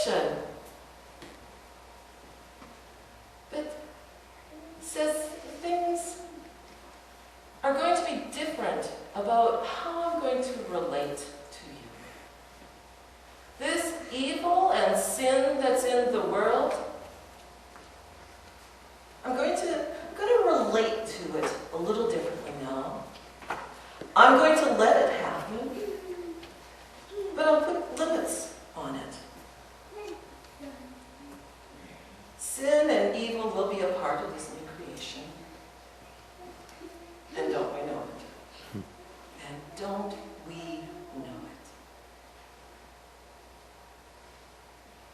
creation. But it says things are going to be different about how I'm going to relate to you. This evil and sin that's in the world, I'm going to relate to it a little differently now. I'm going to let it happen, but I'll put limits on it. Sin and evil will be a part of this new creation. And don't we know it? And don't we know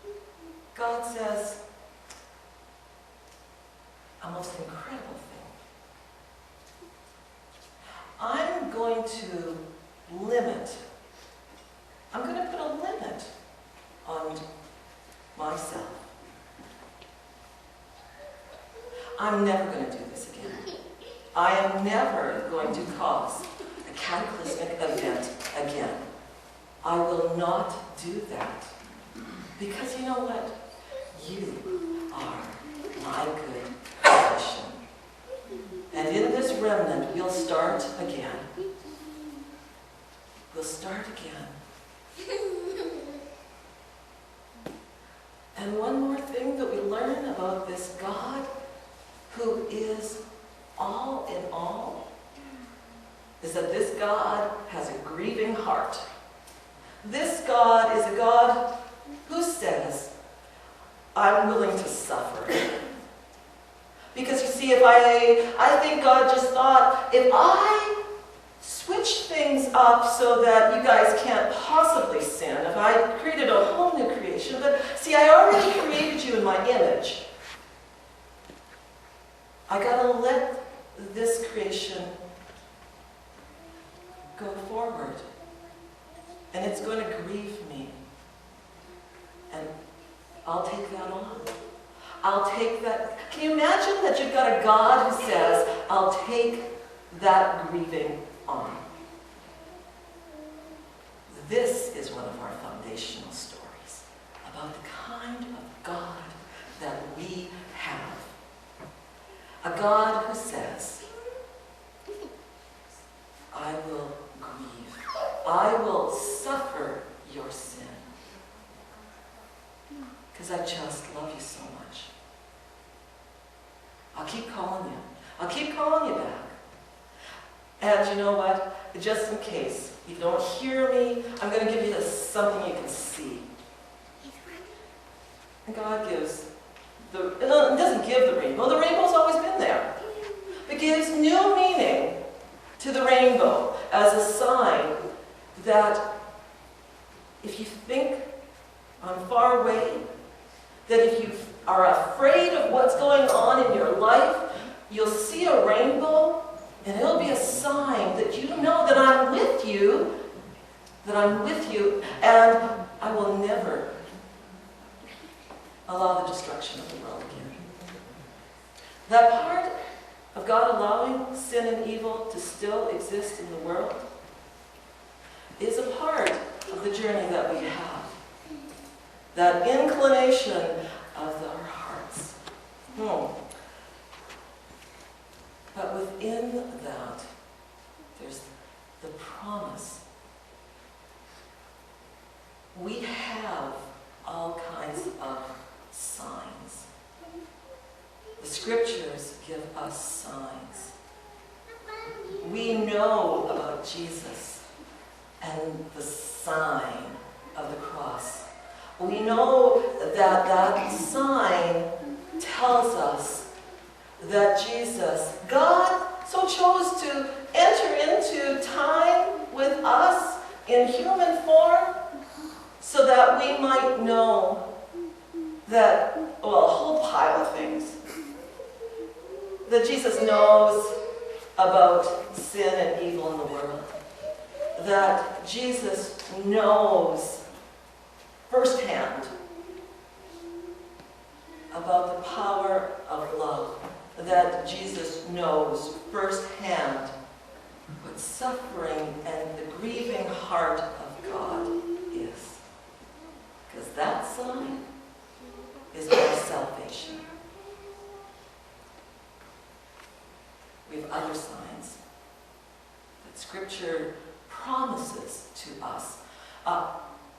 it? God says a most incredible thing. I'm going to put a limit on myself. I'm never going to do this again. I am never going to cause a cataclysmic event again. I will not do that. Because you know what? You are my good creation. And in this remnant, we'll start again. We'll start again. And one more thing that we learn about this God who is all in all is that this God has a grieving heart. This God is a God who says, I'm willing to suffer. Because you see, I think God just thought, if I switch things up so that you guys can't possibly sin, if I created a whole new creation, but see, I already created you in my image. I gotta let this creation go forward. And it's going to grieve me. And I'll take that on. I'll take that. Can you imagine that you've got a God who says, I'll take that grieving on? This is one of our foundational stories about the kind of God that we have. A God who says, I will grieve. I will suffer your sin. Because I just love you so much. I'll keep calling you. I'll keep calling you back. And you know what? Just in case you don't hear me, I'm going to give you something you can see. And God gives it doesn't give the rainbow. The rainbow's always been there. It gives new meaning to the rainbow as a sign that if you think I'm far away, that if you are afraid of what's going on in your life, you'll see a rainbow, and it'll be a sign that you know that I'm with you, and I will never allow the destruction of the world again. That part of God allowing sin and evil to still exist in the world is a part of the journey that we have. That inclination of our hearts. But within that, there's the promise. We have all kinds of signs. The scriptures give us signs. We know about Jesus and the sign of the cross. We know that that sign tells us that Jesus, God so chose to enter into time with us in human form so that we might know that, well, a whole pile of things. That Jesus knows about sin and evil in the world. That Jesus knows firsthand about the power of love. That Jesus knows firsthand what suffering and the grieving heart of God is. Because that sign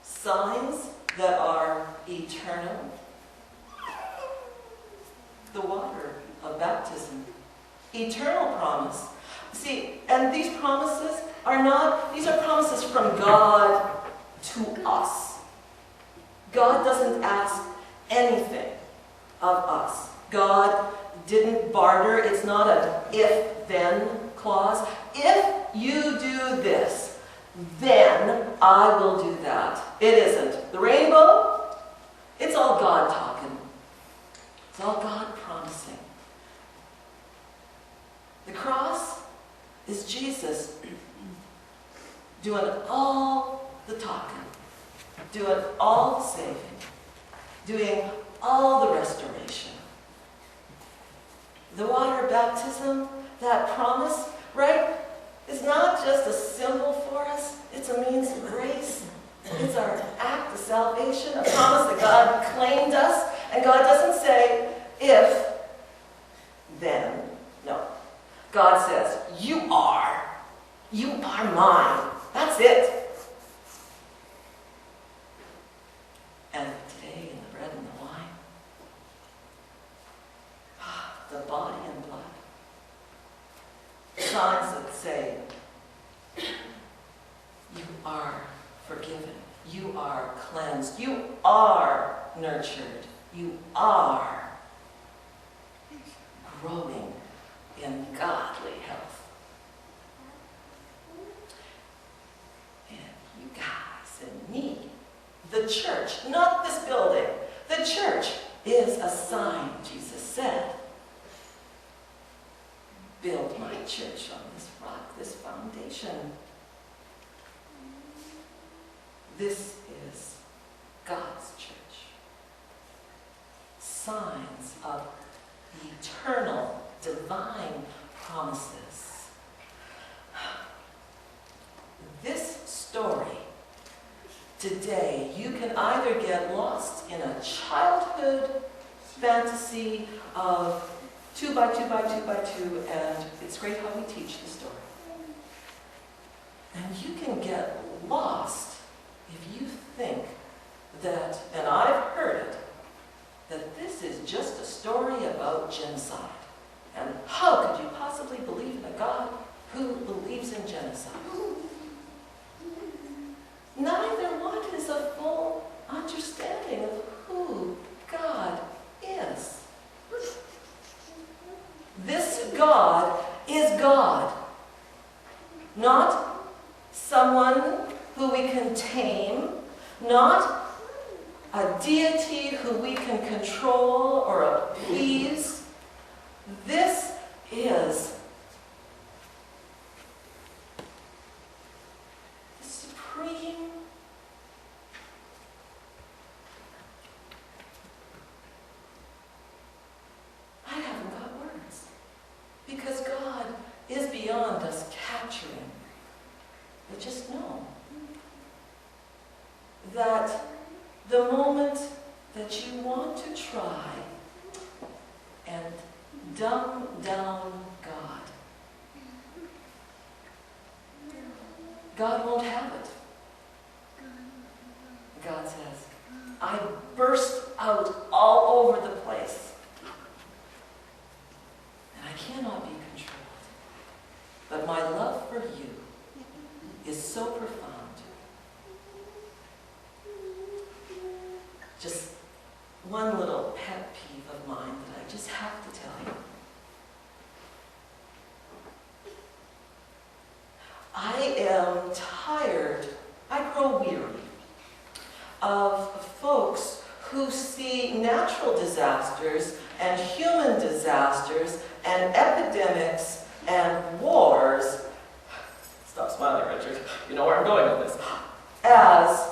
Signs that are eternal. The water of baptism. Eternal promise. See, and these promises are these are promises from God to us. God doesn't ask anything of us. God didn't barter. It's not an if-then clause. If you do this, then I will do that. It isn't. The rainbow, it's all God talking. It's all God promising. The cross is Jesus doing all the talking, doing all the saving, doing all the restoration. The water baptism, that promise, right, is not just a symbol for us, it's a means of grace. It's our act of salvation, a promise that God claimed us, and God doesn't say, if, then, no. God says, you are mine. That's it. And today, in the bread and the wine, the body and blood, signs that say, you are forgiven, you are cleansed, you are nurtured, you are growing in godly health. And you guys and me, the church, not this building, the church is a sign, Jesus said. Build my church on this rock, this foundation. This is God's church. Signs of eternal, divine promises. This story, today, you can either get lost in a childhood fantasy of 2 by 2 by 2 by 2, and it's great how we teach the story. And you can get lost if you think that, and I've heard it, that this is just a story about genocide. And how could you possibly believe in a God who believes in genocide? Neither one is a full understanding of who God is. This God is God, not someone who we can tame, not a deity who we can control or appease. This is the supreme I haven't got words, because God is beyond us capturing. But just know that the moment that you want to try and dumb down God, God won't have it. God says, I burst out all over the place. And I cannot be controlled. But my love for you is so profound. Just one little pet peeve of mine that I just have to tell you. I am tired, I grow weary of folks who see natural disasters and human disasters and epidemics and wars, stop smiling, Richard, you know where I'm going with this, as